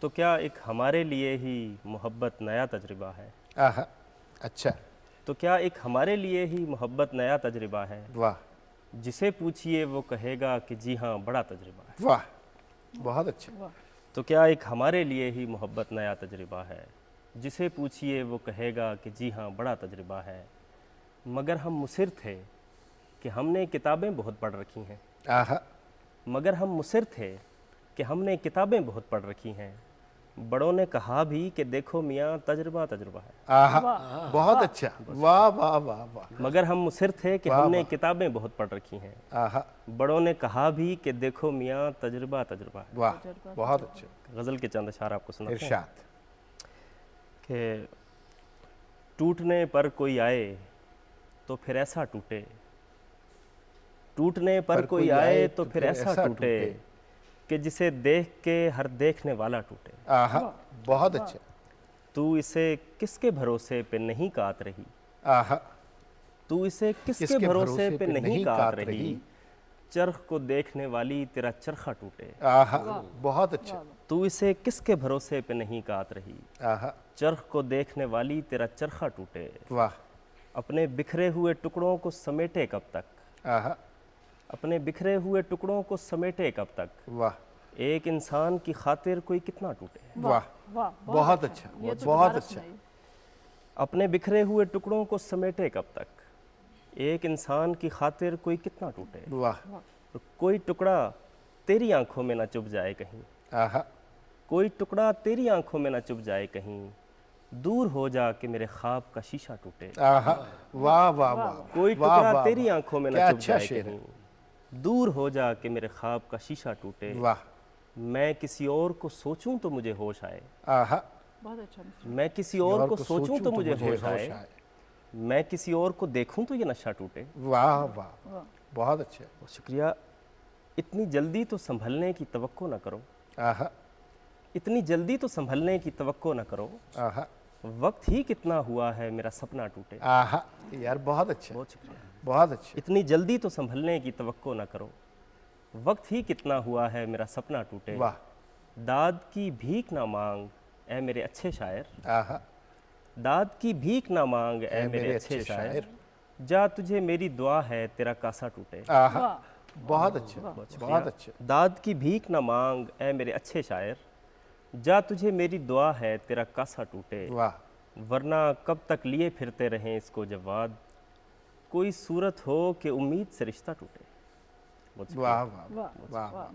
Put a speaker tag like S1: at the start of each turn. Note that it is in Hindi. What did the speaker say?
S1: तो क्या एक हमारे लिए ही मोहब्बत नया तजुर्बा है।
S2: आहा, अच्छा,
S1: तो क्या एक हमारे लिए ही मोहब्बत नया तजुर्बा है।
S2: वाह
S1: जिसे पूछिए वो कहेगा कि जी हाँ बड़ा तजुर्बा है।
S2: वाह, बहुत अच्छा।
S1: तो क्या एक हमारे लिए ही मोहब्बत नया तजुर्बा है। जिसे पूछिए वो कहेगा कि जी हाँ बड़ा तजुर्बा है। मगर हम मुसिर थे कि हमने किताबें बहुत पढ़ रखी हैं।
S2: आहा,
S1: मगर हम मुसिर थे कि हमने किताबें बहुत पढ़ रखी हैं। बड़ों ने कहा भी कि देखो मियाँ तजुर्बा तजुर्बा है।
S2: आहा, बहुत अच्छा, वाह वाह वाह वाह,
S1: मगर हम मुसिर थे कि
S2: वाह,
S1: हमने
S2: वाह।
S1: किताबें बहुत पढ़ रखी हैं।
S2: आहा,
S1: बड़ों ने कहा भी कि देखो मियाँ तजुर्बा तजुर्बा है।
S2: वाह, बहुत अच्छा।
S1: गज़ल के चंद अशार आपको सुनाते हैं
S2: इरशाद।
S1: कि टूटने पर कोई आए तो फिर ऐसा टूटे। टूटने पर कोई आए तो फिर ऐसा टूटे कि जिसे देख के हर देखने वाला टूटे।
S2: आहा, बहुत अच्छा।
S1: तू इसे किसके भरोसे पे नहीं काट रही।
S2: आहा,
S1: तू इसे किसके भरोसे पे नहीं काट
S2: काट
S1: रही।
S2: रही।
S1: चरख को देखने वाली तेरा चरखा टूटे।
S2: आहा, बहुत अच्छा।
S1: तू इसे किसके भरोसे पे नहीं काट रही।
S2: आहा,
S1: चरख को देखने वाली तेरा चरखा टूटे।
S2: वाह,
S1: अपने बिखरे हुए टुकड़ों को समेटे कब तक।
S2: आहा,
S1: अपने बिखरे हुए टुकड़ों को समेटे कब तक।
S2: वाह
S1: एक इंसान की खातिर कोई कितना टूटे।
S2: वाह, बहुत अच्छा, बहुत अच्छा।
S1: अपने बिखरे हुए टुकड़ों को समेटे कब तक। एक इंसान की खातिर कोई कितना टूटे।
S2: वाह,
S1: तो कोई टुकड़ा तेरी आंखों में ना चुभ जाए कहीं।
S2: आहा,
S1: कोई टुकड़ा तेरी आंखों में ना चुभ जाए कहीं। दूर हो जा कि मेरे ख्वाब का शीशा टूटे।
S2: आहा, वाह वाह वाह,
S1: कोई
S2: वाह,
S1: टुकड़ा
S2: वाह,
S1: तेरी
S2: वाह।
S1: आंखों में ना
S2: क्या
S1: चुभ
S2: अच्छा
S1: जाए
S2: शेर है।
S1: कहीं। दूर हो जा कि मेरे ख्वाब का शीशा टूटे।
S2: वाह,
S1: मैं किसी और को सोचूं तो मुझे होश आए।
S2: आहा,
S1: मैं किसी और को सोचूं तो मुझे होश
S2: होश
S1: आए। मैं किसी और को देखूं तो ये नशा टूटे।
S2: वाह वाह, बहुत अच्छा।
S1: बहुत शुक्रिया। इतनी जल्दी तो संभलने की तवक्को ना करो।
S2: आहा,
S1: इतनी जल्दी तो संभलने की तवक्को ना करो।
S2: आहा,
S1: वक्त ही कितना हुआ है मेरा सपना टूटे।
S2: आहा, यार बहुत अच्छा,
S1: बहुत शुक्रिया।
S2: बहुत अच्छा।
S1: इतनी जल्दी तो संभलने की तवक्को ना करो। वक्त ही कितना हुआ है मेरा सपना टूटे।
S2: वाह,
S1: दाद की भीख ना मांग ए मेरे अच्छे शायर।
S2: आहा,
S1: दाद की भीख ना मांग ए मेरे अच्छे शायर। जा तुझे मेरी दुआ है तेरा कासा टूटे।
S2: आहा, बहुत अच्छा, बहुत अच्छा।
S1: दाद की भीख ना मांग ए मेरे अच्छे शायर। जा तुझे मेरी दुआ है तेरा कासा टूटे।
S2: वाह,
S1: वरना कब तक लिए फिरते रहें इसको जवाद। कोई सूरत हो कि उम्मीद से रिश्ता टूटे। बहुत शुक्रिया।
S2: वाह वाह वाह, वाह।